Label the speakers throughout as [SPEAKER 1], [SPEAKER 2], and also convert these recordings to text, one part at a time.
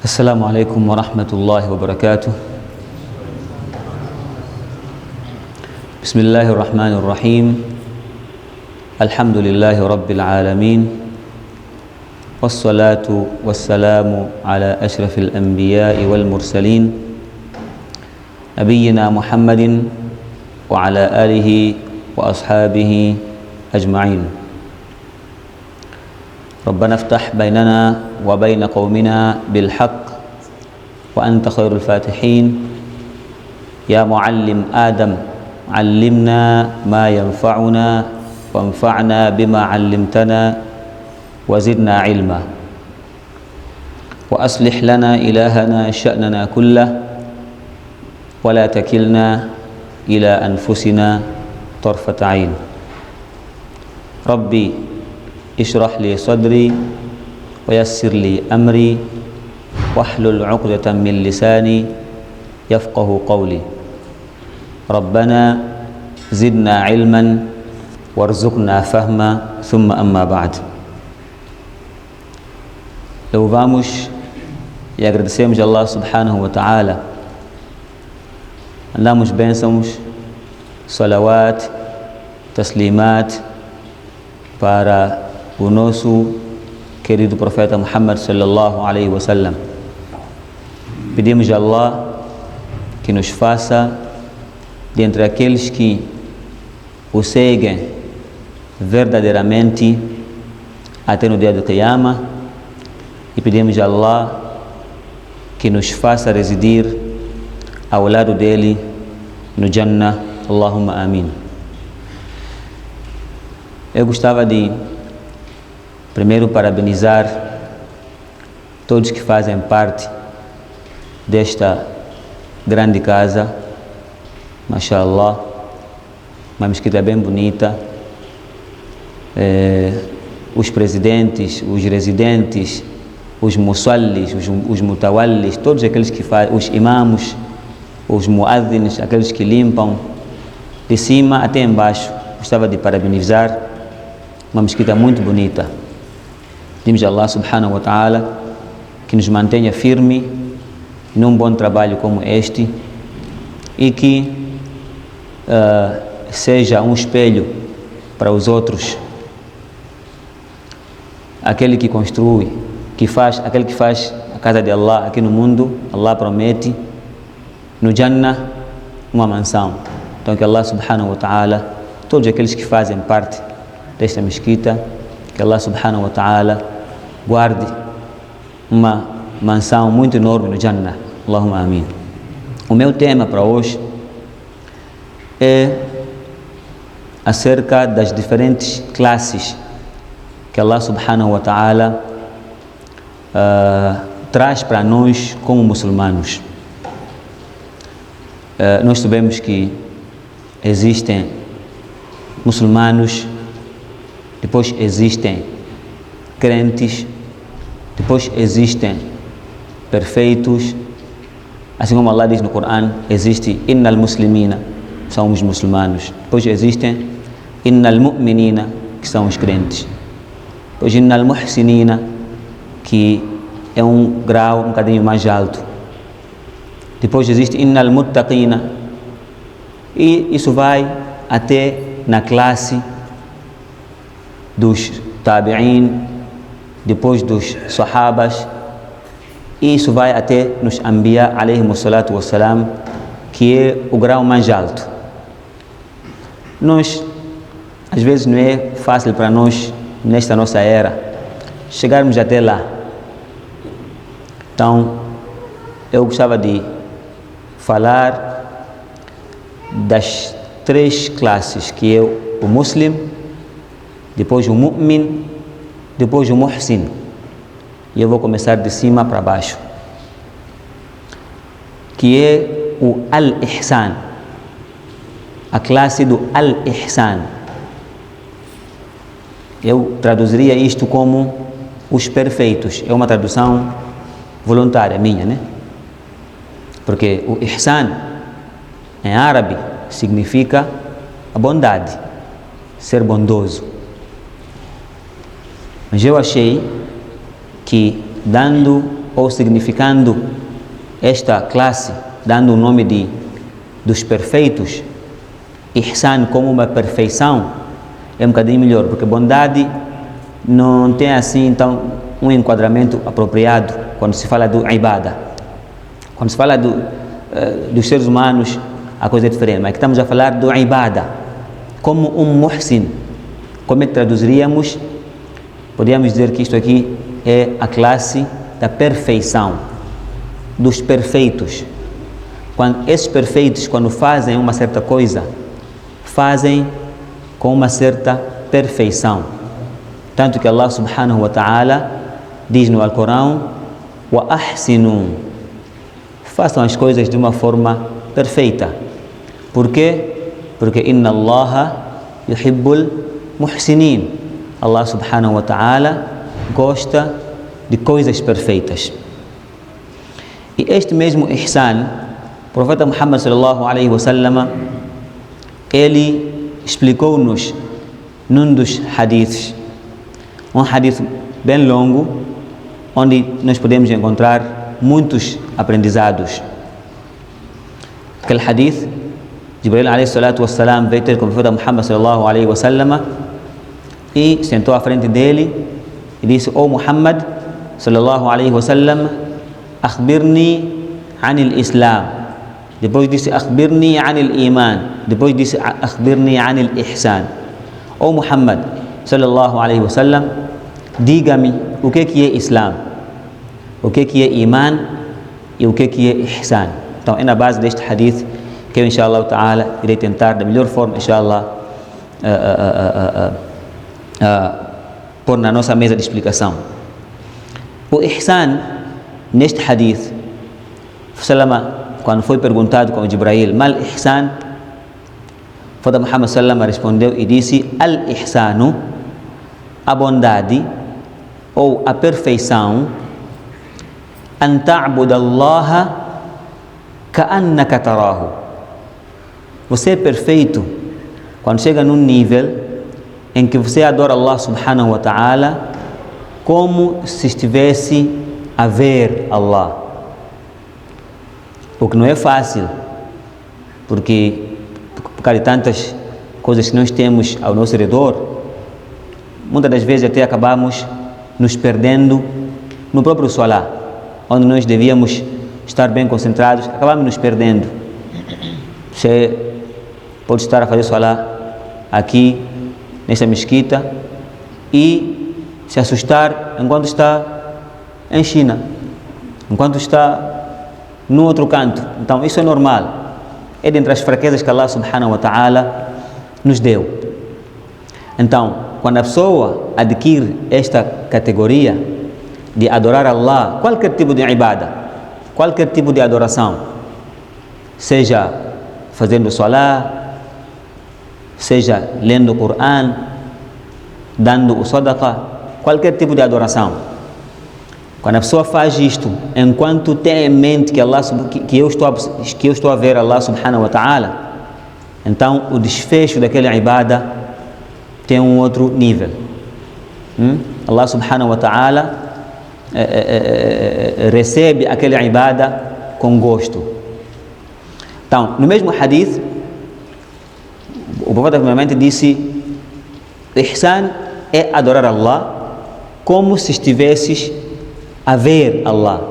[SPEAKER 1] السلام عليكم ورحمة الله وبركاته. بسم الله الرحمن الرحيم. الحمد لله رب العالمين، والصلاة والسلام على أشرف الأنبياء والمرسلين نبينا محمد وعلى آله وأصحابه أجمعين. ربنا افتح بيننا وبين قومنا بالحق وأنت خير الفاتحين. يا معلم آدم علمنا ما ينفعنا وانفعنا بما علمتنا وزدنا علما، وأصلح لنا إلهنا شأننا كله ولا تكلنا إلى أنفسنا طرفة عين. ربي اشرح لي صدري ويسر لي أمري واحلل عقدة من لساني يفقه قولي. ربنا زدنا علما وارزقنا فهما. ثم أما بعد. Louvamos e agradecemos a Allah subhanahu wa ta'ala. Andamos bênçãos, salawat, taslimat para o nosso querido profeta Muhammad sallallahu alaihi wasallam. Pedimos a Allah que nos faça dentre aqueles que o seguem verdadeiramente até no dia do Qiyamah, e pedimos a Allah que nos faça residir ao lado dele no Jannah. Allahumma amin. Eu gostava de primeiro parabenizar todos que fazem parte desta grande casa, mashallah, uma mesquita bem bonita, os presidentes, os residentes, os musallis, os mutawallis, todos aqueles que fazem, os imamos, os muadhins, aqueles que limpam de cima até embaixo. Gostava de parabenizar, uma mesquita muito bonita. Pedimos a Allah subhanahu wa ta'ala que nos mantenha firme num bom trabalho como este e que seja um espelho para os outros. Aquele que construi, aquele que faz a casa de Allah aqui no mundo, Allah promete no Jannah uma mansão. Então que Allah subhanahu wa ta'ala, todos aqueles que fazem parte desta mesquita, que Allah subhanahu wa ta'ala guarde uma mansão muito enorme no Jannah. Allahumma amin. O meu tema para hoje é acerca das diferentes classes que Allah subhanahu wa ta'ala traz para nós como muçulmanos. Nós sabemos que existem muçulmanos, depois existem crentes, depois existem perfeitos, assim como Allah diz no Corão, existe innal muslimina, são os muçulmanos, depois existem innal mu'minina, que são os crentes, depois innal muhsinina, que é um grau um bocadinho mais alto, depois existe innal muttaqina, e isso vai até na classe dos tabi'in, depois dos sahabas, e isso vai até nos anbiya alayhimus salatu wassalam, que é o grau mais alto. Nós, às vezes não é fácil para nós, nesta nossa era, chegarmos até lá. Então, eu gostava de falar das três classes, que é o muslim, depois o mu'min, depois o muhsin. E eu vou começar de cima para baixo, que é o al-ihsan, a classe do al-ihsan. Eu traduziria isto como os perfeitos. É uma tradução voluntária minha, né? Porque o ihsan em árabe significa a bondade, ser bondoso. Mas eu achei que dando ou significando esta classe, dando o nome dos perfeitos, ihsan como uma perfeição, é um bocadinho melhor, porque bondade não tem assim, então, um enquadramento apropriado quando se fala do ibada. Quando se fala dos seres humanos, a coisa é diferente, mas aqui estamos a falar do ibada, como um muhsin. Como é que traduziríamos? Podríamos dizer que isto aqui é a classe da perfeição, dos perfeitos. Esses perfeitos, quando fazem uma certa coisa, fazem com uma certa perfeição. Tanto que Allah subhanahu wa ta'ala diz no Alcorão: wa ahsinu, façam as coisas de uma forma perfeita. Por quê? Porque inna Allaha yuhibbul muhsinin. Allah subhanahu wa ta'ala gosta de coisas perfeitas. E este mesmo ihsan, o profeta Muhammad sallallahu alaihi wasallam, ele explicou-nos num dos hadiths, um hadith bem longo, onde nós podemos encontrar muitos aprendizados. Aquele hadith, Jibril alayhi salatu wassalam veio ter com o profeta Muhammad sallallahu alaihi wasallam e sentou à frente dele e disse: "Oh Muhammad sallallahu alaihi wasallam, akhbirni anil Islam." Depois disse: "Akhbirni anil iman." Depois disse: "Akhbirni anil ihsan." "Oh Muhammad sallallahu alaihi wasallam, diga-me o que é Islam, o que é iman e o que é ihsan." Então é na base deste hadith que eu, inshallah ta'ala, irei tentar da melhor forma, inshallah, pôr na nossa mesa de explicação. O ihsan, neste hadith, quando foi perguntado com Jibril: "Mal ihsan?", o profeta Muhammad sallallahu respondeu e disse: "Al-ihsanu, a bondade ou a perfeição, an ta'budallaha ka'annaka tarahu." Você é perfeito quando chega num nível em que você adora Allah subhanahu wa ta'ala como se estivesse a ver Allah. O que não é fácil, porque por causa de tantas coisas que nós temos ao nosso redor, muitas das vezes até acabamos nos perdendo no próprio Salah, onde nós devíamos estar bem concentrados, acabamos nos perdendo. Você pode estar a fazer Salah aqui, nesta mesquita, e se assustar enquanto está em China, enquanto está no outro canto. Então isso é normal, é dentre as fraquezas que Allah subhanahu wa ta'ala nos deu. Então, quando a pessoa adquire esta categoria de adorar Allah, qualquer tipo de ibada, qualquer tipo de adoração, seja fazendo Salah, seja lendo o Coran, dando o Sadaqa, qualquer tipo de adoração, quando a pessoa faz isto enquanto tem em mente que eu estou a ver Allah subhanahu wa ta'ala, então o desfecho daquela ibada tem um outro nível. Allah subhanahu wa ta'ala recebe aquela ibada com gosto. Então, no mesmo hadith, o profeta primeiramente disse: ihsan é adorar Allah como se estivesses a ver Allah,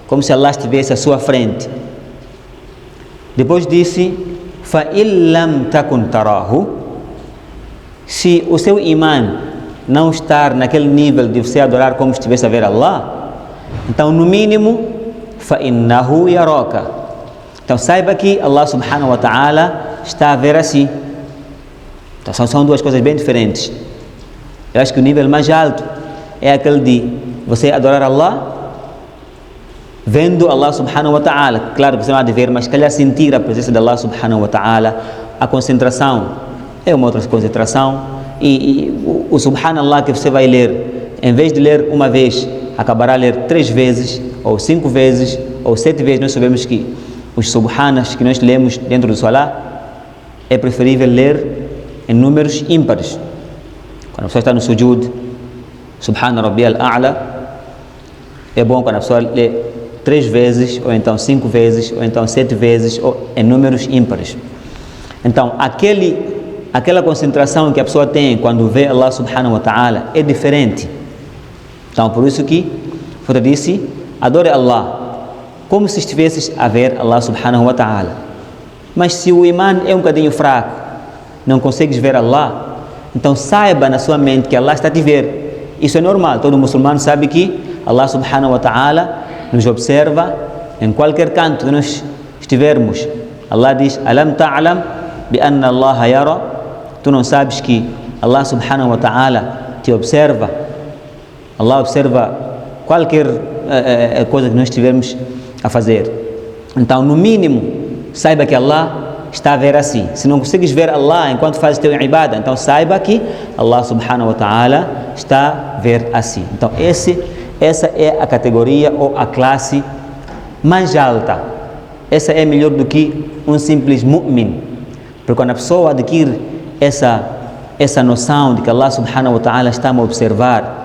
[SPEAKER 1] como se Allah estivesse à sua frente. Depois disse: fa illam takun tarahu, se o seu iman não estar naquele nível de você adorar como se estivesse a ver Allah, então no mínimo fa innahu yaraka, então saiba que Allah subhanahu wa ta'ala está a ver assim. Então são duas coisas bem diferentes. Eu acho que o nível mais alto é aquele de você adorar Allah vendo Allah subhanahu wa ta'ala. Claro que você não há de ver, mas calhar sentir a presença de Allah subhanahu wa ta'ala. A concentração é uma outra concentração, e o subhanallah que você vai ler, em vez de ler uma vez, acabará a ler 3 vezes, ou 5 vezes, ou 7 vezes. Nós sabemos que os subhanas que nós lemos dentro do Salah é preferível ler em números ímpares. Quando a pessoa está no sujud, subhana rabbiyal a'la, é bom quando a pessoa lê 3 vezes, ou então 5 vezes, ou então 7 vezes, ou em números ímpares. Então, aquela concentração que a pessoa tem quando vê Allah subhanahu wa ta'ala é diferente. Então, por isso que o profeta disse, adore Allah, como se estivesses a ver Allah subhanahu wa ta'ala. Mas se o imã é um bocadinho fraco, não consegues ver Allah, então saiba na sua mente que Allah está a te ver. Isso é normal, todo muçulmano sabe que Allah subhanahu wa ta'ala nos observa em qualquer canto que nós estivermos. Allah diz, alam ta'lam bi anna Allah yara. Tu não sabes que Allah subhanahu wa ta'ala te observa? Allah observa qualquer coisa que nós estivermos a fazer. Então, no mínimo, saiba que Allah está a ver assim. Se não consegues ver Allah enquanto fazes teu ibadah, então saiba que Allah subhanahu wa ta'ala está a ver assim. Então, essa é a categoria ou a classe mais alta. Essa é melhor do que um simples mu'min. Porque quando a pessoa adquire essa noção de que Allah subhanahu wa ta'ala está a me observar,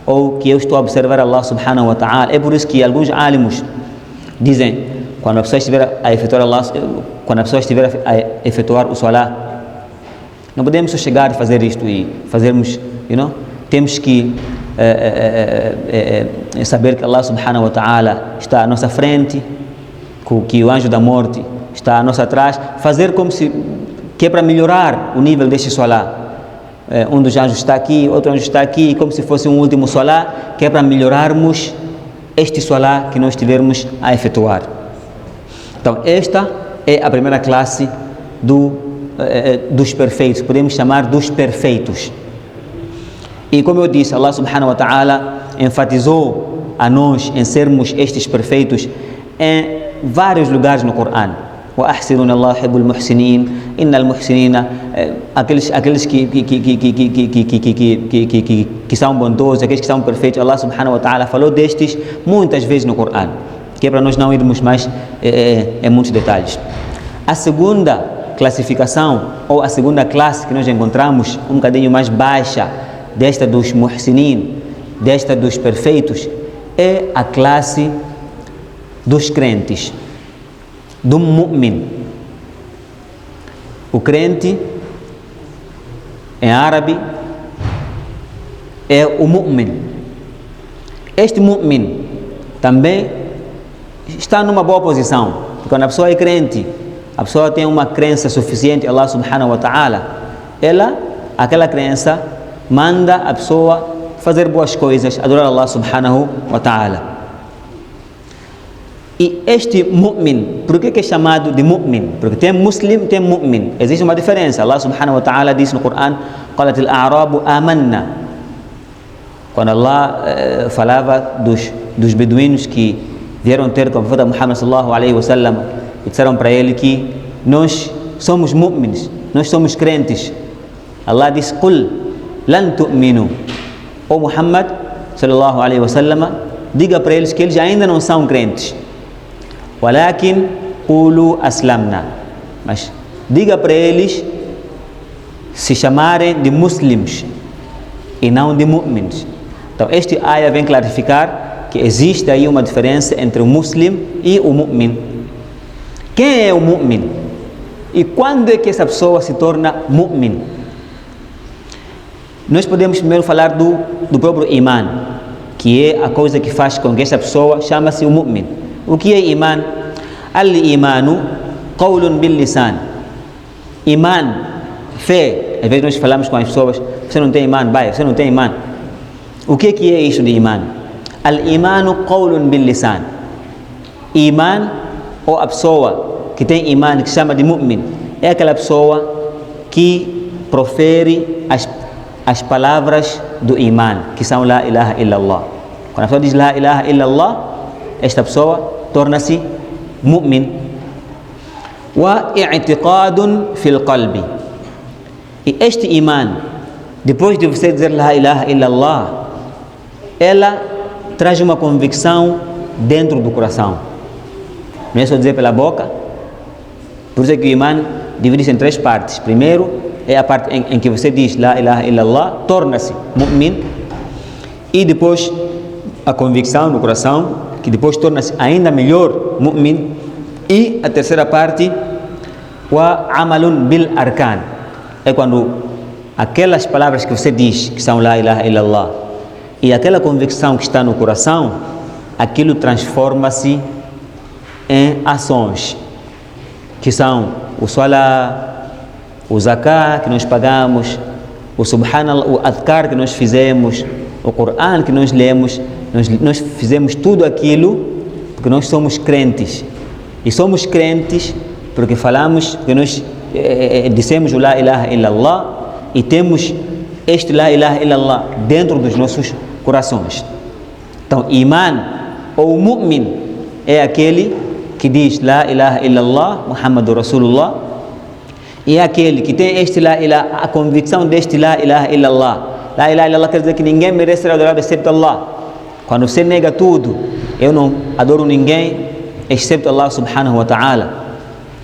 [SPEAKER 1] ou que eu estou a observar Allah subhanahu wa ta'ala, é por isso que alguns alimos dizem, quando a pessoa estiver a efetuar o salah, não podemos só chegar a fazer isto e fazermos, temos que saber que Allah subhanahu wa ta'ala está à nossa frente, que o anjo da morte está à nossa atrás, fazer como se, que é para melhorar o nível deste salah. Um dos anjos está aqui, outro anjo está aqui, como se fosse um último salah, que é para melhorarmos este salah que nós estivermos a efetuar. Então, esta é a primeira classe dos perfeitos, podemos chamar dos perfeitos. E como eu disse, Allah subhanahu wa ta'ala enfatizou a nós em sermos estes perfeitos em vários lugares no Corão. وَأَحْسِنُوا اللَّهَ يُحِبُّ الْمُحْسِنِينَ إِنَّ الْمُحْسِنِينَ, aqueles que são bondosos, aqueles que são perfeitos, Allah subhanahu wa ta'ala falou destes muitas vezes no Corão, que é para nós não irmos mais em muitos detalhes. A segunda classificação, ou a segunda classe que nós encontramos, um bocadinho mais baixa desta dos muhsinin, desta dos perfeitos, é a classe dos crentes, do mu'min. O crente, em árabe, é o mu'min. Este mu'min também está numa boa posição, porque quando a pessoa é crente, a pessoa tem uma crença suficiente em Allah subhanahu wa ta'ala, aquela crença manda a pessoa fazer boas coisas, adorar Allah subhanahu wa ta'ala. E este mu'min, por que é chamado de mu'min? Porque tem muslim, tem mu'min. Existe uma diferença. Allah subhanahu wa ta'ala diz no Corão, قَالَتِ الْأَعْرَابُ آمَنَّا. Quando Allah falava dos beduínos que vieram ter com o profeta Muhammad sallallahu alaihi wa sallam, e disseram para ele que nós somos mu'mins, nós somos crentes. Allah diz, قُلْ لَنْ تُؤْمِنُوا. O Muhammad sallallahu alaihi wa sallam, diga para eles que eles ainda não são crentes. وَلَكِنْ قُولُوا أَسْلَمْنَا. Mas diga para eles se chamarem de muslims e não de mu'mins. Então, este ayah vem clarificar que existe aí uma diferença entre o muslim e o mu'min. Quem é o mu'min? E quando é que essa pessoa se torna mu'min? Nós podemos primeiro falar do próprio iman, que é a coisa que faz com que essa pessoa chama-se o mu'min. O que é iman? Al-imanu qawlun bil-lisan. Iman, fé. Às vezes nós falamos com as pessoas, você não tem iman, você não tem iman. O que é isso de iman? Al-imanu qawlun bil-lisan. Iman, ou a pessoa que tem iman, que se chama de mu'min, é aquela pessoa que profere as palavras do iman, que são la ilaha illallah. Quando a pessoa diz la ilaha illallah, esta pessoa torna-se mu'min. Wa i'tiqadun fil qalbi. E este iman, depois de você dizer la ilaha illallah, ela traz uma convicção dentro do coração. Não é só dizer pela boca. Por isso é que o iman divide-se em 3 partes. Primeiro é a parte em que você diz la ilaha illallah, torna-se mu'min. E depois a convicção no coração, que depois torna-se ainda melhor mu'min. E a terceira parte, wa amalun bil arkan, é quando aquelas palavras que você diz, que são la ilaha illallah, e aquela convicção que está no coração, aquilo transforma-se em ações, que são o salah, o zakah que nós pagamos, o subhanallah, o adhkar que nós fizemos, o Coran que nós lemos. Nós fizemos tudo aquilo porque nós somos crentes. E somos crentes porque falamos, porque nós dissemos o la ilaha illallah e temos este la ilaha illallah dentro dos nossos corações. Então, iman ou mu'min é aquele que diz la ilaha illallah, Muhammadur Rasulullah, e é aquele que tem este la ilaha, a convicção deste la ilaha illallah. La ilaha illallah quer dizer que ninguém merece ser adorado exceto Allah. Quando você nega tudo, eu não adoro ninguém exceto Allah subhanahu wa ta'ala,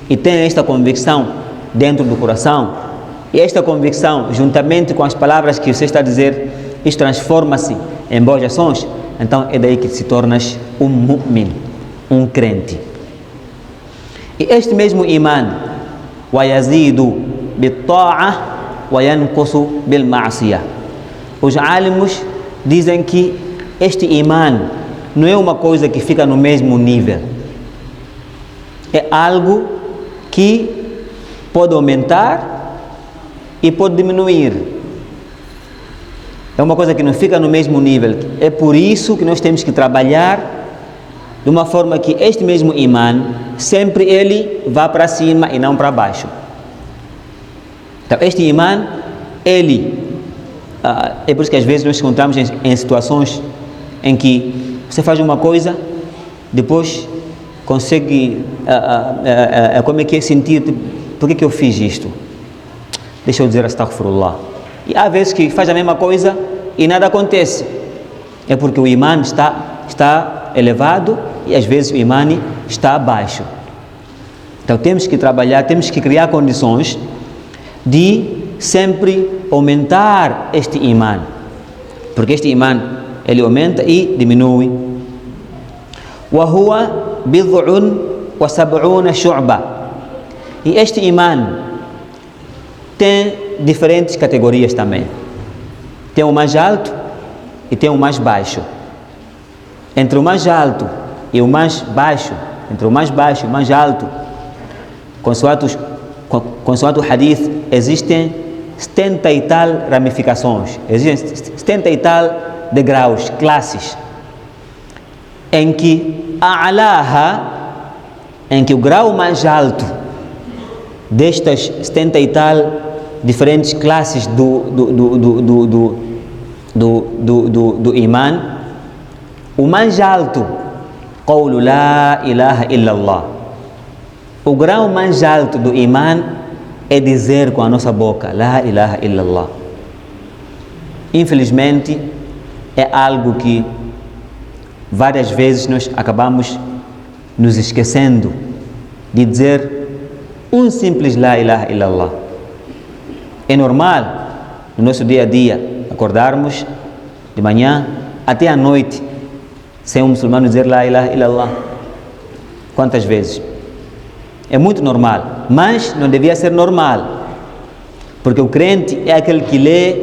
[SPEAKER 1] e tem esta convicção dentro do coração, e esta convicção, juntamente com as palavras que você está a dizer, isso transforma-se em boas ações, então é daí que se tornas um mu'min, um crente. E este mesmo iman, wa yazidu bit-ta'a wa yanqusu bil-ma'siyah. Os alimos dizem que este iman não é uma coisa que fica no mesmo nível. É algo que pode aumentar e pode diminuir. É uma coisa que não fica no mesmo nível. É por isso que nós temos que trabalhar de uma forma que este mesmo imã, sempre ele vá para cima e não para baixo. Então, este imã, ele, é por isso que às vezes nós encontramos em situações em que você faz uma coisa, depois consegue, como é que é sentir, por que eu fiz isto? Deixa eu dizer astaghfirullah. E há vezes que faz a mesma coisa e nada acontece. É porque o imã está elevado e às vezes o imã está baixo. Então temos que trabalhar, temos que criar condições de sempre aumentar este imã. Porque este imã, ele aumenta e diminui. وَهُوَ بِضْعٌ وَسَبْعُونَ شُعْبَةً. E este imã tem diferentes categorias também. Tem o mais alto e tem o mais baixo. Entre o mais alto e o mais baixo, entre o mais baixo e o mais alto, consoante o hadith, existem 70 e tal ramificações, existem 70 e tal degraus, classes, em que a alaha, em que o grau mais alto destas 70 e tal diferentes classes do imã, o mais alto, qawlu la ilaha illallah. O grau mais alto do imã é dizer com a nossa boca la ilaha illallah. Infelizmente, é algo que várias vezes nós acabamos nos esquecendo de dizer um simples la ilaha illallah. É normal no nosso dia a dia acordarmos de manhã até à noite sem um muçulmano dizer la ilaha illallah. Quantas vezes? É muito normal, mas não devia ser normal, porque o crente é aquele que lê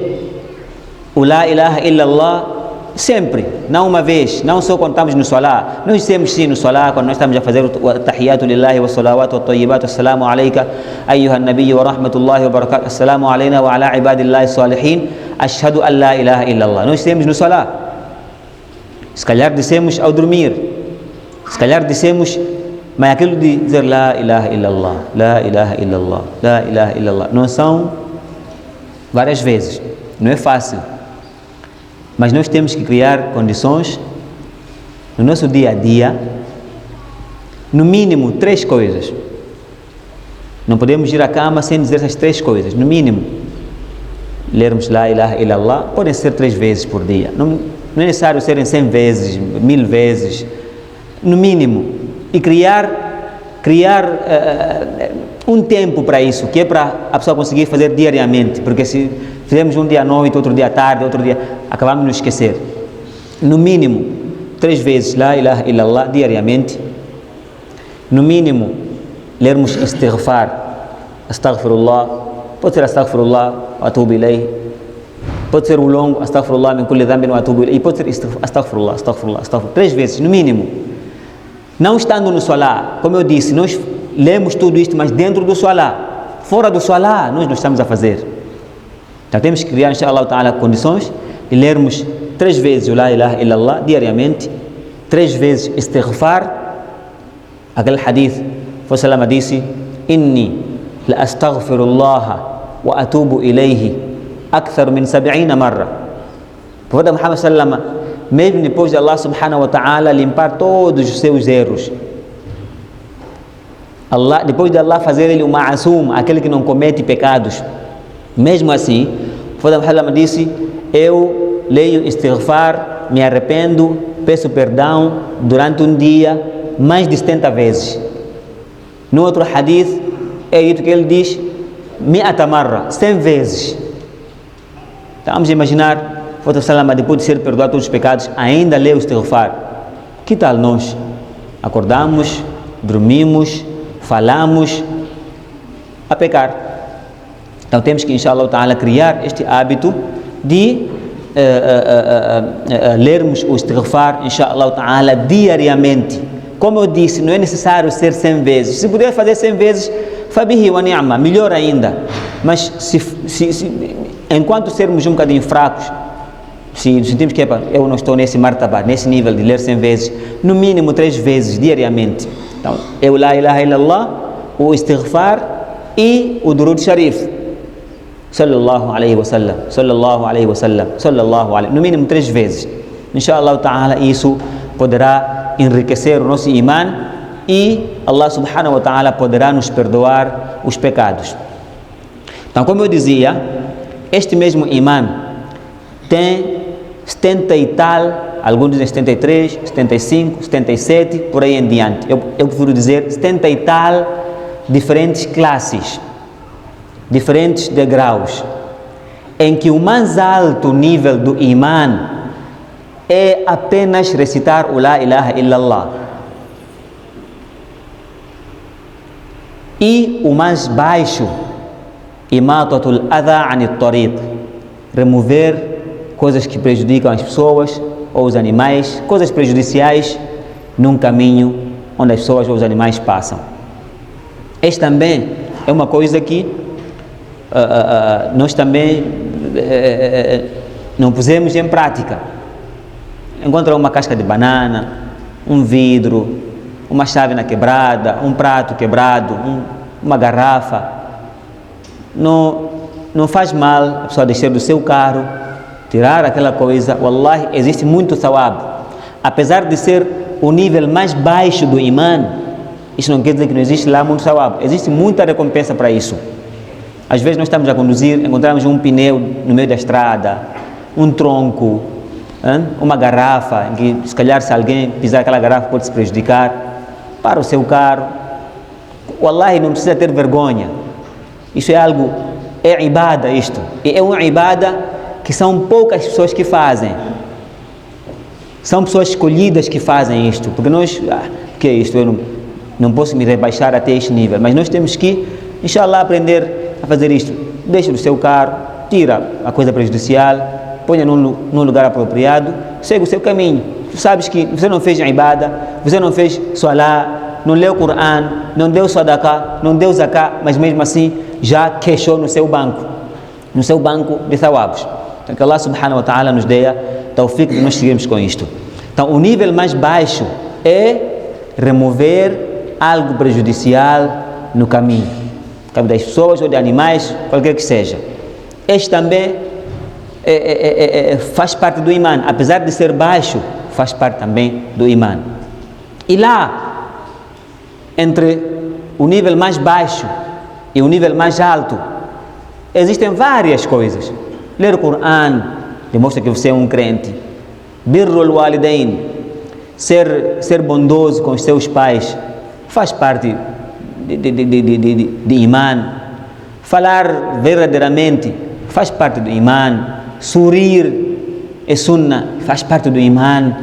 [SPEAKER 1] o la ilaha illallah sempre, não uma vez, não só quando estamos no salah. Nós dizemos sim no salah, quando nós estamos a fazer o tahiyatu lillahi wa salawatu wa tayyibatu, assalamu alayka ayyuhan nabiyyu wa rahmatullahi wa barakatuh, assalamu alayna wa ala ibadillahi salihin, ashhadu an la ilaha illallah. Nós dizemos no salah. Se calhar dissemos ao dormir, se calhar dissemos, mas aquilo de dizer la ilaha illallah, la ilaha illallah, la ilaha illallah, não são várias vezes, não é fácil. Mas nós temos que criar condições no nosso dia a dia, no mínimo 3 coisas. Não podemos ir à cama sem dizer essas 3 coisas, no mínimo. Lermos la ilaha illallah, podem ser 3 vezes por dia. Não é necessário serem 100 vezes, 1000 vezes, no mínimo. E criar um tempo para isso, que é para a pessoa conseguir fazer diariamente, porque se fizermos um dia à noite, outro dia à tarde, outro dia, acabamos de nos esquecer. No mínimo, 3 vezes La ilaha illallah diariamente. No mínimo, lermos istighfar, astaghfirullah, pode ser astaghfirullah wa atubu ilayh, pode ser o longo, astaghfirullah min kulli dhanbin wa atubu ilayh, e pode ser astaghfirullah, astaghfirullah, astaghfirullah, 3 vezes, no mínimo. Não estando no Salah, como eu disse, nós lemos tudo isto, mas dentro do Salah, fora do Salah, nós não estamos a fazer. Então temos que criar, inshallah ta'ala, condições de lermos 3 vezes o La ilaha illallah diariamente, 3 vezes istighfar. Aquele hadith, o Salama disse: Inni la astaghfirullah wa atubu ilayhi akthar min 70 marra. O profeta Muhammad Salama, mesmo depois de Allah subhanahu wa ta'ala limpar todos os seus erros, depois de Allah fazer ele o ma'asum, aquele que não comete pecados, mesmo assim, o profeta Muhammad Salama disse: eu leio istighfar, me arrependo, peço perdão durante um dia mais de 70 vezes. No outro hadith é dito que ele diz mi'ata marra, 100 vezes. Então vamos imaginar, o profeta Salama, depois de ser perdoado todos os pecados, ainda lê o istighfar. Que tal nós? Acordamos, dormimos, falamos a pecar. Então temos que, inshallah ta'ala, criar este hábito de lermos o istighfar, inshallah ta'ala, diariamente. Como eu disse, não é necessário ser 100 vezes. Se puder fazer 100 vezes, fabihi wa ni'ma, melhor ainda. Mas enquanto sermos um bocadinho fracos, se sentimos que eu não estou nesse martaba, nesse nível de ler 100 vezes, no mínimo 3 vezes diariamente. Então, eu La ilaha illallah, o istighfar e o durud sharif. Sallallahu alaihi wa sallam, sallallahu alaihi wa sallam, sallallahu alaihi, no mínimo 3 vezes. Inshallah ta'ala, isso poderá enriquecer o nosso iman e Allah subhanahu wa ta'ala poderá nos perdoar os pecados. Então, como eu dizia, este mesmo iman tem 70 e tal, alguns dizem 73, 75, 77, por aí em diante. Eu prefiro dizer 70 e tal diferentes classes, diferentes degraus, em que o mais alto nível do iman é apenas recitar o La ilaha illallah. E o mais baixo, imatatul adha anit tariq, remover coisas que prejudicam as pessoas ou os animais, coisas prejudiciais num caminho onde as pessoas ou os animais passam. Este também é uma coisa que nós também não pusemos em prática. Encontra uma casca de banana, um vidro, uma chávena quebrada, um prato quebrado, uma garrafa. Não faz mal a pessoa descer do seu carro, tirar aquela coisa. Wallahi, existe muito thawab. Apesar de ser o nível mais baixo do iman, isso não quer dizer que não existe lá muito thawab. Existe muita recompensa para isso. Às vezes nós estamos a conduzir, encontramos um pneu no meio da estrada, um tronco, uma garrafa, em que se calhar se alguém pisar aquela garrafa pode se prejudicar, para o seu carro. Wallahi, não precisa ter vergonha. Isso é algo, é ibada isto. E é uma ibada que são poucas pessoas que fazem. São pessoas escolhidas que fazem isto. Porque nós, que é isto? Eu não posso me rebaixar até este nível. Mas nós temos que, inshallah, aprender a fazer isto. Deixa do seu carro, tira a coisa prejudicial, ponha num lugar apropriado, segue o seu caminho. Tu sabes que você não fez ibada, você não fez salah, não leu o Coran, não deu sadaqah, não deu zakah, mas mesmo assim já queixou no seu banco de thawabs. Então que Allah subhanahu wa ta'ala nos dê tawfiq de nós seguirmos com isto. Então o nível mais baixo é remover algo prejudicial no caminho das pessoas ou de animais, qualquer que seja. Este também faz parte do iman, apesar de ser baixo, faz parte também do iman. E lá, entre o nível mais baixo e o nível mais alto, existem várias coisas. Ler o Coran demonstra que você é um crente. Birrul walidain, ser bondoso com os seus pais, faz parte de iman. Falar verdadeiramente faz parte do iman. Sorrir é sunnah, faz parte do iman.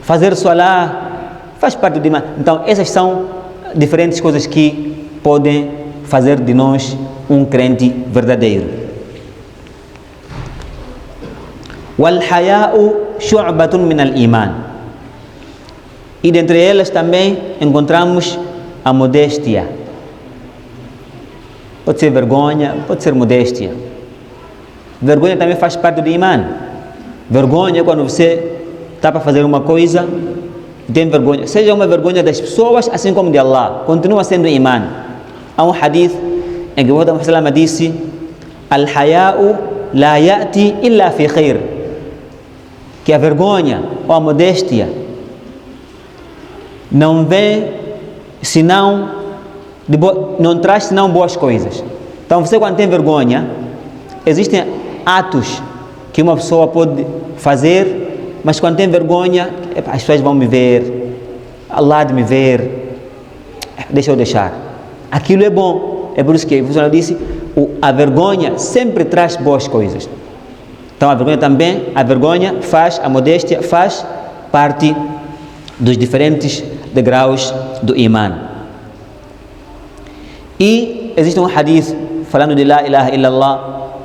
[SPEAKER 1] fazer salah, faz parte do imã. Então, essas são diferentes coisas que podem fazer de nós um crente verdadeiro. Wal-haya'u shu'batun min al-iman. E dentre elas também encontramos a modéstia. Pode ser vergonha, pode ser modéstia. Vergonha também faz parte do imã. Vergonha é quando você está para fazer uma coisa, tem vergonha. Seja uma vergonha das pessoas, assim como de Allah. Continua sendo imã. Há um hadith em que o Profeta Muhammad disse: Al-haya'u la ya'ti illa fi khair. Que a vergonha ou a modéstia não vem senão não traz senão boas coisas. Então você, quando tem vergonha, existem atos que uma pessoa pode fazer, mas quando tem vergonha, as pessoas vão me ver, Allah de me ver, deixa eu deixar. Aquilo é bom. É por isso que o professor disse, a vergonha sempre traz boas coisas. Então a vergonha faz, a modéstia faz parte dos diferentes degraus do imã. E existe um hadith falando de la ilaha illallah,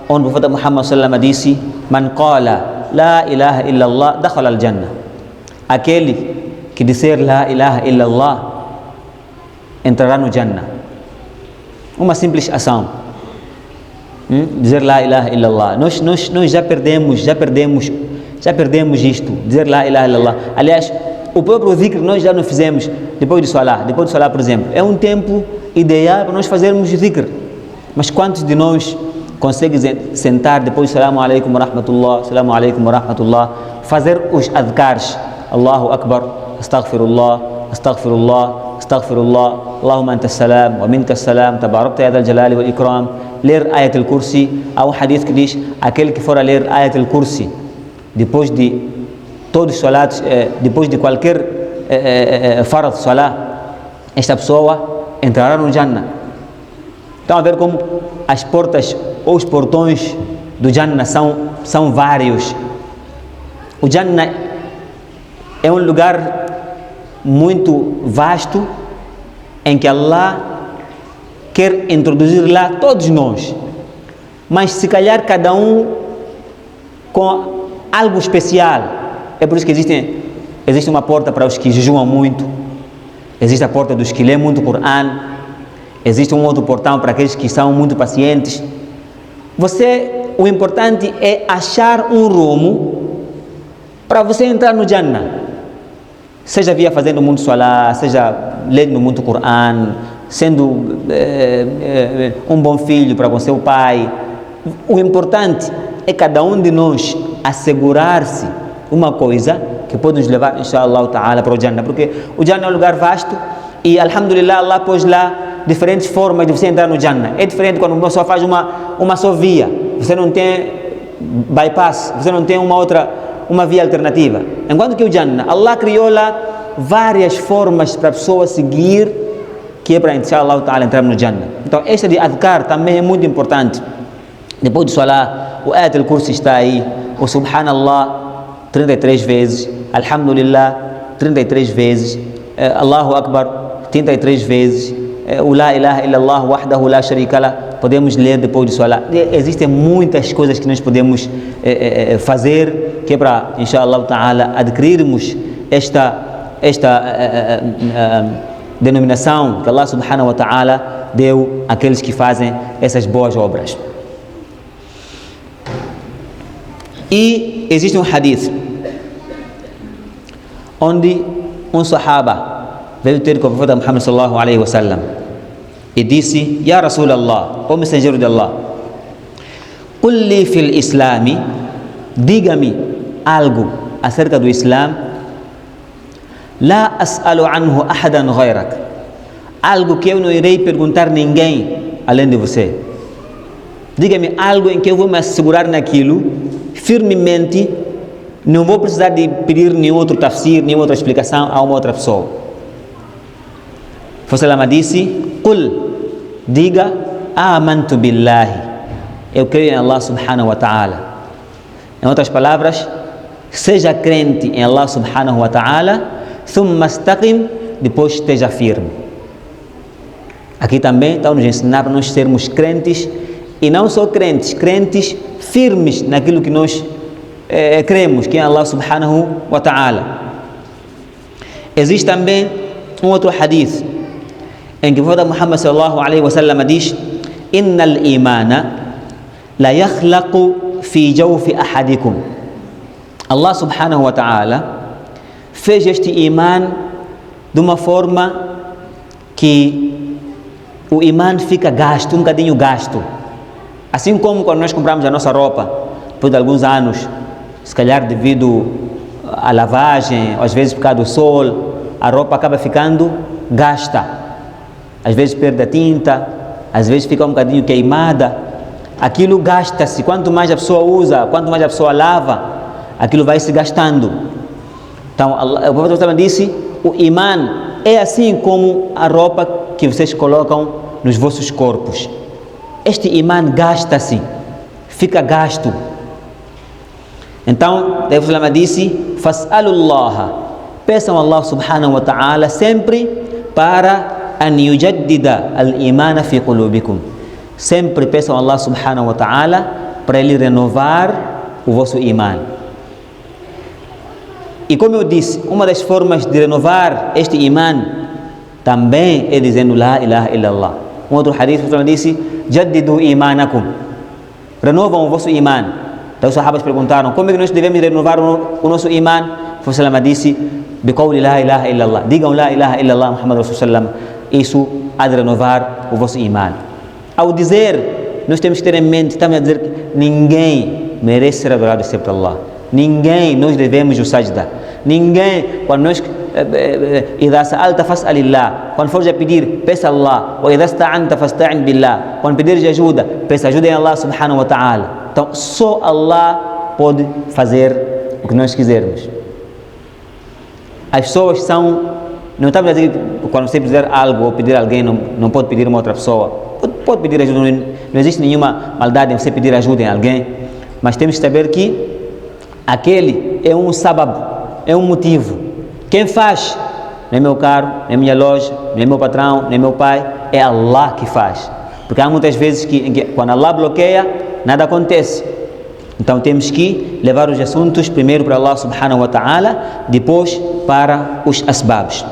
[SPEAKER 1] onde o profeta Muhammad sallallahu alaihi wasallam disse: Man qala la ilaha illallah dakhala al-jannah. Aquele que disser la ilaha illallah entrará no Jannah. Uma simples ação. Dizer la ilaha illallah. Nós já perdemos isto. Dizer la ilaha illallah. Aliás, o próprio zikr nós já não fizemos depois de salah. Depois de salah, por exemplo, é um tempo ideal para nós fazermos zikr. Mas quantos de nós conseguem sentar depois de salamu alaikum wa rahmatullah, salamu alaikum wa rahmatullah, fazer os adhkars, Allahu Akbar, astaghfirullah, astaghfirullah, astaghfirullah, Allahumma anta salam wa minka salam, tabarakta ya dhal jalali wal ikram, ler ayat al-kursi. Há um hadith que diz: aquele que for a ler ayat al-kursi depois de todos os salatos, depois de qualquer farad salah, esta pessoa entrará no Jannah. Então, a ver como as portas ou os portões do Jannah são vários. O Jannah é um lugar muito vasto em que Allah quer introduzir lá todos nós, mas se calhar cada um com algo especial. É por isso que existe uma porta para os que jejuam muito, existe a porta dos que lêem muito o Coran, existe um outro portão para aqueles que são muito pacientes. O importante é achar um rumo para você entrar no Jannah. Seja via fazendo muito salah, seja lendo muito Coran, sendo um bom filho para com seu pai. O importante é cada um de nós assegurar-se uma coisa que pode nos levar, inshallah ta'ala, para o Jannah, porque o Jannah é um lugar vasto e, alhamdulillah, Allah pôs lá diferentes formas de você entrar no Jannah. É diferente quando uma pessoa faz uma só via, você não tem bypass, você não tem uma via alternativa. Enquanto que o Jannah, Allah criou lá várias formas para a pessoa seguir, que é para, inshallah ta'ala, entrar no Jannah. Então, esta de adhkar também é muito importante. Depois de salah, o ayat al-kursi está aí, o subhanallah 33 vezes, alhamdulillah 33 vezes, Allahu Akbar 33 vezes, o la ilaha illallah wahdahu la sharika lah, podemos ler depois de salah. Existem muitas coisas que nós podemos fazer, que é para, inshallah ta'ala, adquirirmos esta denominação que Allah subhanahu wa ta'ala deu àqueles que fazem essas boas obras. E existe um hadith onde um sahaba veio ter com o profeta Muhammad sallallahu alaihi wasallam e disse: Ya Rasulallah, ó mensageiro de Allah, qulli fil islami, diga-me algo acerca do Islam, la as'alu anhu ahadan ghayrak, algo que eu não irei perguntar ninguém além de você. Diga-me algo em que eu vou me assegurar naquilo firmemente, não vou precisar de pedir nenhum outro tafsir, nenhuma outra explicação a uma outra pessoa. O Salama disse: Qul, diga, amantu billahi, eu creio em Allah subhanahu wa ta'ala. Em outras palavras, seja crente em Allah subhanahu wa ta'ala, thumma istaqim, depois esteja firme. Aqui também está nos ensinar para nós sermos crentes, e não só crentes, crentes firmes naquilo que nós cremos, que é Allah subhanahu wa ta'ala. Existe também um outro hadith, em que o profeta Muhammad sallallahu alaihi wa sallam diz: innal imana la yakhlaqu fi jawfi ahadikum. Allah subhanahu wa ta'ala fez este iman de uma forma que o iman fica gasto, um bocadinho gasto. Assim como quando nós compramos a nossa roupa, depois de alguns anos, se calhar devido à lavagem, ou às vezes por causa do sol, a roupa acaba ficando gasta. Às vezes perde a tinta, às vezes fica um bocadinho queimada. Aquilo gasta-se. Quanto mais a pessoa usa, quanto mais a pessoa lava, aquilo vai se gastando. Então, o profeta também disse: o imã é assim como a roupa que vocês colocam nos vossos corpos. Este imã gasta-se, fica gasto. Então, Deus disse: fas'alullaha, peçam a Allah subhanahu wa ta'ala sempre para an yujaddida al-imana fi qulubikum. Sempre peçam a Allah subhanahu wa ta'ala para Ele renovar o vosso imã. E como eu disse, uma das formas de renovar este imã também é dizendo La ilaha illallah. Um outro hadith, o Profeta disse: Jaddidu imanakum, renovam o vosso imã. Então os sahabas perguntaram: como é que nós devemos renovar o nosso imã? O Profeta disse: Biqawli La ilaha illallah, digam La ilaha illallah Muhammad Rasulullah. Isso há de renovar o vosso imã. Ao dizer, nós temos que ter em mente, estamos a dizer que ninguém merece ser adorado exceto Allah. Ninguém, nós devemos o sajda. Ninguém, quando nós إذا سألت فاسأل الله, quando fores a pedir, peça a Allah. وإذا استعنت فاستعن بالله, quando pedires ajuda, peça ajuda em Allah subhanahu wa ta'ala. Então só Allah pode fazer o que nós quisermos. As pessoas são, não estamos a dizer que quando você pedir algo ou pedir a alguém, não pode pedir uma outra pessoa. Pode pedir ajuda, não existe nenhuma maldade em você pedir ajuda em alguém, mas temos que saber que aquele é um sabab, é um motivo. Quem faz não é meu carro, não é minha loja, não é meu patrão, não é meu pai, é Allah que faz. Porque há muitas vezes que quando Allah bloqueia, nada acontece. Então temos que levar os assuntos primeiro para Allah subhanahu wa ta'ala, depois para os asbabs.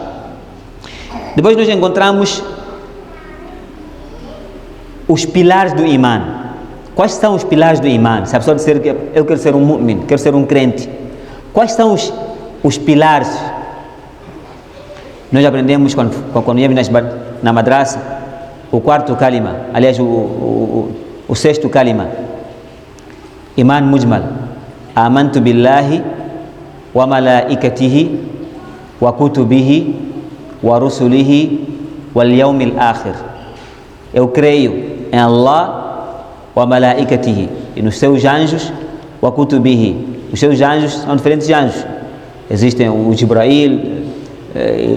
[SPEAKER 1] Depois nós encontramos os pilares do imã. Quais são os pilares do imã? Se a pessoa disser que eu quero ser um mu'min, quero ser um crente, quais são os pilares? Nós aprendemos quando íamos na madrasa, o quarto kalima, aliás o sexto kalima, iman mujmal, amantu billahi wa malaikatihi wa kutubihi wa rusulihi wal yawmil akhir. Eu creio em Allah wa malaikatihi, e nos seus anjos, wa kutubihi. Os seus anjos são diferentes anjos. Existem o Jibrail,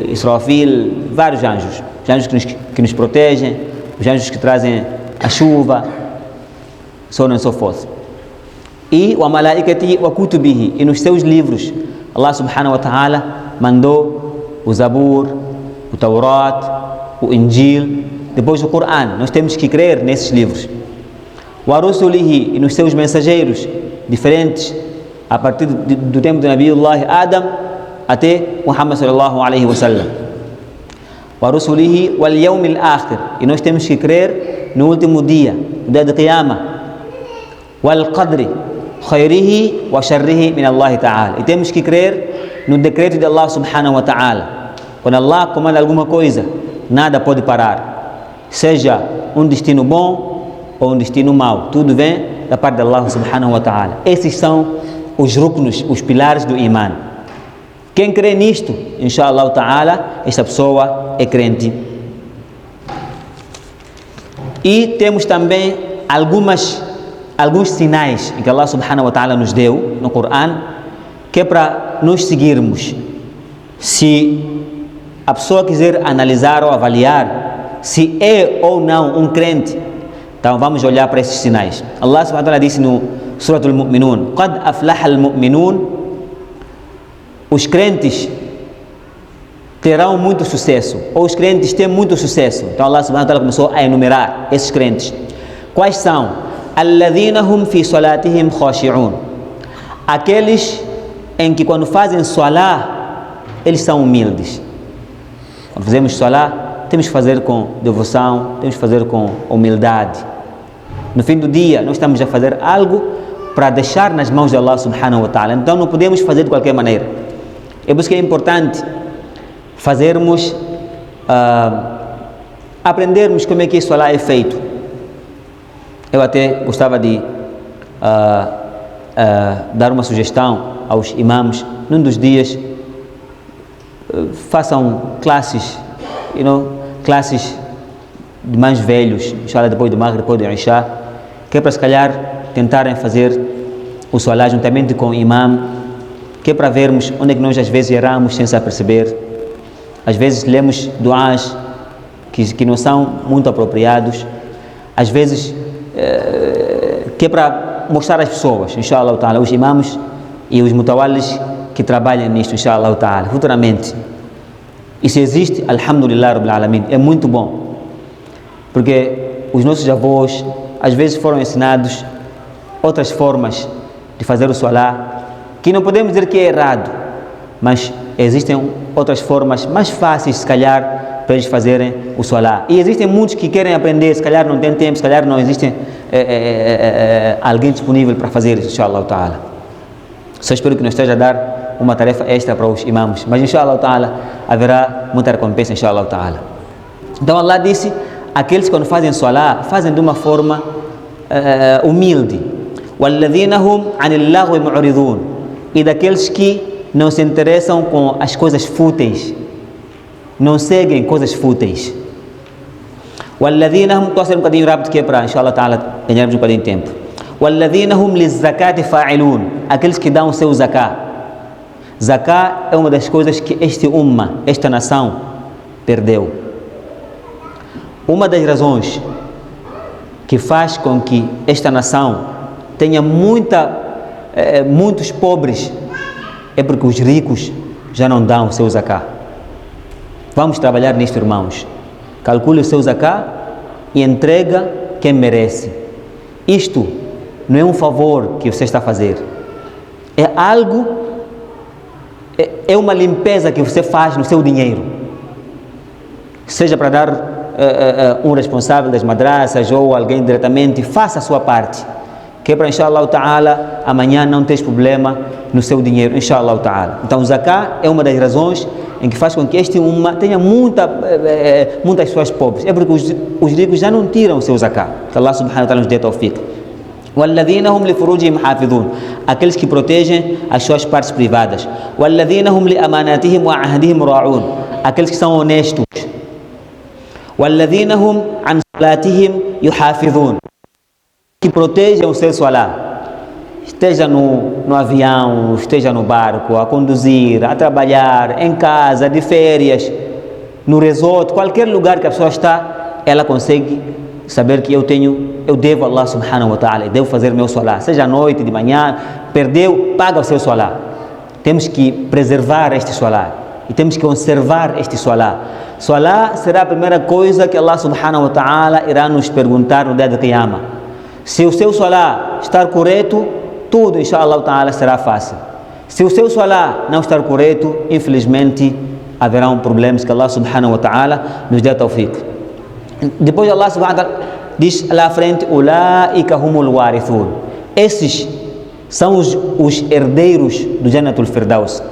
[SPEAKER 1] Israfil, vários anjos. Os anjos que nos protegem, os anjos que trazem a chuva, so on and so forth. E wa malaikatihi wa kutubihi, e nos seus livros. Allah subhanahu wa ta'ala mandou o Zabur, o Taurat, o Injil, depois o Coran. Nós temos que crer nesses livros. Wa rusulihi, e nos seus mensageiros diferentes, a partir do tempo de Nabiullah Adam até Muhammad sallallahu alaihi wasallam. Wa rusulihi wal yawmil akhir, e nós temos que crer no último dia, no dia de Qiyamah. Wal qadri khairihi wa sharrihi min Allah ta'ala, e temos que crer no decreto de Allah subhanahu wa ta'ala. Quando Allah comanda alguma coisa, nada pode parar, seja um destino bom ou um destino mau, tudo vem da parte de Allah subhanahu wa ta'ala. Esses são os ruknos, os pilares do imã. Quem crê nisto, inshallah ta'ala, esta pessoa é crente. E temos também alguns sinais que Allah subhanahu wa ta'ala nos deu no Coran, que é para nos seguirmos. Se a pessoa quiser analisar ou avaliar se é ou não um crente, então vamos olhar para esses sinais. Allah subhanahu wa ta'ala disse no Surah Al-Mu'minun: Qad aflaha al-mu'minun os crentes terão muito sucesso, ou os crentes têm muito sucesso. Então Allah subhanahu wa ta'ala começou a enumerar esses crentes. Quais são? Alladhina hum fi salatihim khashi'un. Aqueles em que quando fazem salah, eles são humildes. Quando fazemos salah, temos que fazer com devoção, temos que fazer com humildade. No fim do dia, nós estamos a fazer algo para deixar nas mãos de Allah subhanahu wa ta'ala. Então não podemos fazer de qualquer maneira. É por isso que é importante fazermos, aprendermos como é que isso lá é feito. Eu até gostava de dar uma sugestão aos imãs, num dos dias, façam classes, classes de mais velhos, inshallah, depois do Maghrib, depois do Isha, que é para se calhar tentarem fazer o salah juntamente com o imam, que é para vermos onde é que nós às vezes erramos sem se aperceber. Às vezes lemos duás que não são muito apropriados, às vezes que é para mostrar às pessoas, inshallah ta'ala, os imãs e os mutawallis que trabalham nisto, inshallah ta'ala, futuramente. E se existe, alhamdulillah rabbil alamin, é muito bom, porque os nossos avós às vezes foram ensinados outras formas de fazer o salah, que não podemos dizer que é errado, mas existem outras formas mais fáceis, se calhar, para eles fazerem o salah. E existem muitos que querem aprender, se calhar não tem tempo, se calhar não existe alguém disponível para fazer isso, inshallah ta'ala. Só espero que nos esteja a dar uma tarefa extra para os imãs, mas inshallah ta'ala haverá muita recompensa, inshallah ta'ala. Então Allah disse, aqueles que quando fazem salah, fazem de uma forma humilde. وَالَّذِينَ هُمْ عَنِ اللَّغْوِ مُعْرِضُونَ. E daqueles que não se interessam com as coisas fúteis, não seguem coisas fúteis. وَالَّذِينَ هُمْ, estou a ser um bocadinho rápido que é para, inshallah ta'ala, ganharmos um bocadinho de tempo. وَالَّذِينَ هُمْ لِلزَّكَاةِ فَاعِلُونَ. Aqueles que dão o seu zakah. Zakah é uma das coisas que esta nação, perdeu. Uma das razões que faz com que esta nação tenha muitos pobres é porque os ricos já não dão o seu zakah. Vamos trabalhar nisto, irmãos. Calcule o seu zakah e entrega quem merece. Isto não é um favor que você está a fazer. É algo, é uma limpeza que você faz no seu dinheiro. Seja para dar um responsável das madraças ou alguém diretamente, faça a sua parte. Que é para, inshallah ta'ala, amanhã não ter problema no seu dinheiro, inshallah ta'ala. Então, o zakah é uma das razões em que faz com que este tenha muitas pessoas pobres. É porque os ricos já não tiram o seu zakah. Que Allah subhanahu wa ta'ala nos dê tawfiq. وَالَّذِينَ هُمْ لِفُرُوجِهِمْ حَافِظُونَ. Aqueles que protegem as suas partes privadas. وَالَّذِينَ هُمْ لِأَمَانَاتِهِمْ وَعَهْدِهِمْ رَاعُونَ. Aqueles que são honestos. وَالَّذِينَ هُمْ عَنْ صَلَاتِهِمْ يُحَافِظُونَ. Que protejam o seu salah, esteja no avião, esteja no barco, a conduzir, a trabalhar, em casa, de férias, no resort, qualquer lugar que a pessoa está, ela consegue saber que eu devo a Allah subhanahu wa ta'ala, devo fazer meu salah, seja à noite, de manhã, perdeu, paga o seu salah. Temos que preservar este salah e temos que conservar este salah. Salah será a primeira coisa que Allah subhanahu wa ta'ala irá nos perguntar no dia do Qiyamah. Se o seu salah estar correto, tudo, inshallah ta'ala, será fácil. Se o seu salah não estar correto, infelizmente, haverão problemas que Allah subhanahu wa ta'ala nos dê tawfiq. Depois Allah subhanahu wa ta'ala diz lá à frente, ulaika humul warithun. Esses são os herdeiros do Jannatul Firdaus.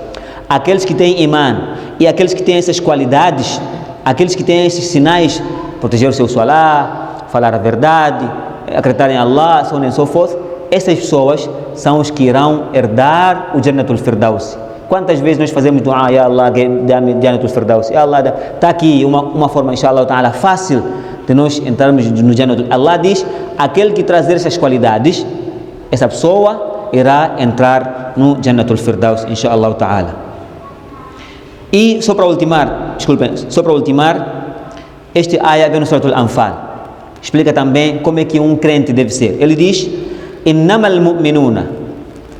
[SPEAKER 1] Aqueles que têm iman e aqueles que têm essas qualidades, aqueles que têm esses sinais, proteger o seu salah, falar a verdade, acreditar em Allah, so on and so forth, essas pessoas são os que irão herdar o Jannatul Firdaus. Quantas vezes nós fazemos dua, Ya Allah, dá-me Jannatul Firdaus, Ya Allah, está aqui uma forma, inshallah ta'ala, fácil de nós entrarmos no Jannatul. Allah diz, aquele que trazer essas qualidades, essa pessoa irá entrar no Jannatul Firdaus, inshallah ta'ala. E só para ultimar, este ayah vem no Suratul Anfal. Explica também como é que um crente deve ser. Ele diz, innamal mu'minuna.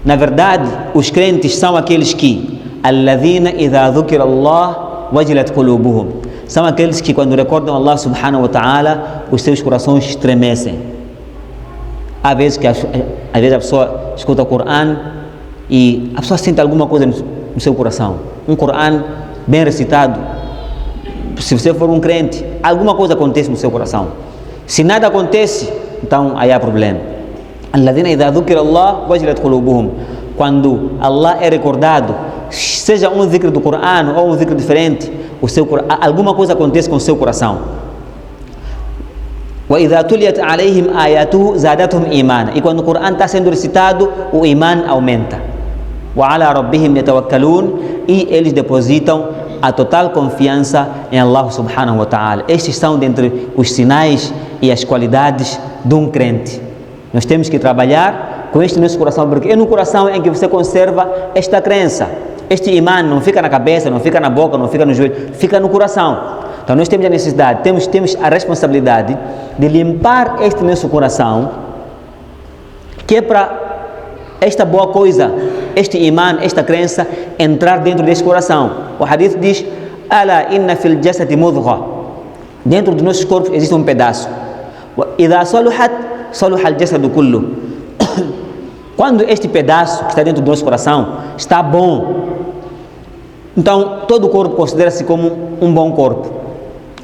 [SPEAKER 1] Na verdade, os crentes são aqueles que alladhina idha dhukira Allah wajilat qulubuhum. São aqueles que quando recordam Allah subhanahu wa ta'ala, os seus corações estremecem. Há vezes que a pessoa escuta o Coran e a pessoa sente alguma coisa no seu coração. Um Coran bem recitado, se você for um crente, alguma coisa acontece no seu coração. Se nada acontece, então aí há problema. Alladhina idha dhukira Allah wajilat qulubuhum. Quando Allah é recordado, seja um zikr do Coran ou um zikr diferente, alguma coisa acontece com o seu coração. وَإِذَا تُلِيَتْ عَلَيْهِمْ آيَاتُهُ زَادَتْهُمْ إِيمَانًا. E quando o Coran está sendo recitado, o imã aumenta. وَعَلَى رَبِّهِمْ يَتَوَكَّلُونَ. E eles depositam a total confiança em Allah subhanahu wa ta'ala. Estes são dentre os sinais e as qualidades de um crente. Nós temos que trabalhar com este nosso coração, porque é no coração em que você conserva esta crença. Este imã não fica na cabeça, não fica na boca, não fica no joelho, fica no coração. Então nós temos a necessidade, temos a responsabilidade de limpar este nosso coração, que é para esta boa coisa, este imã, esta crença, entrar dentro deste coração. O hadith diz: Ala inna fil jasadi mudgha. Dentro dos nossos corpos existe um pedaço. Idha saluhat, saluha al jasadu kullu. Quando este pedaço que está dentro do nosso coração está bom, então todo o corpo considera-se como um bom corpo.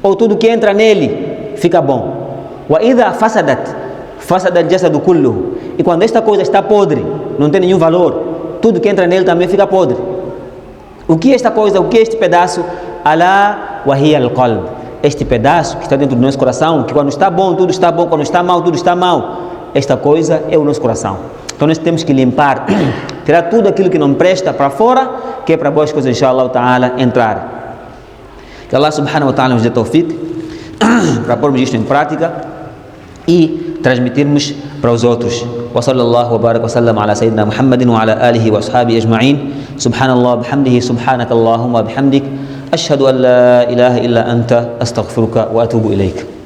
[SPEAKER 1] Ou tudo que entra nele fica bom. Wa idha fasadat, fasada al jasadu kulluhu. E quando esta coisa está podre, não tem nenhum valor, tudo que entra nele também fica podre. O que é esta coisa, o que é este pedaço? Ala wa hiya al-qalb. Este pedaço que está dentro do nosso coração, que quando está bom, tudo está bom, quando está mal, tudo está mal. Esta coisa é o nosso coração. Então nós temos que limpar, tirar tudo aquilo que não presta para fora, que é para boas coisas, inshallah ta'ala, entrar. Que Allah subhanahu wa ta'ala nos dê tawfiq para pormos isto em prática e transmitirmos para os outros. Wa sallallahu wa baraka wa sallam ala sayyidina Muhammadin wa ala alihi wa ashabihi ajma'in. Subhanallah bihamdihi, subhanakallahumma bihamdik. Ashhadu an la ilaha illa anta, astaghfiruka wa atubu ilayk.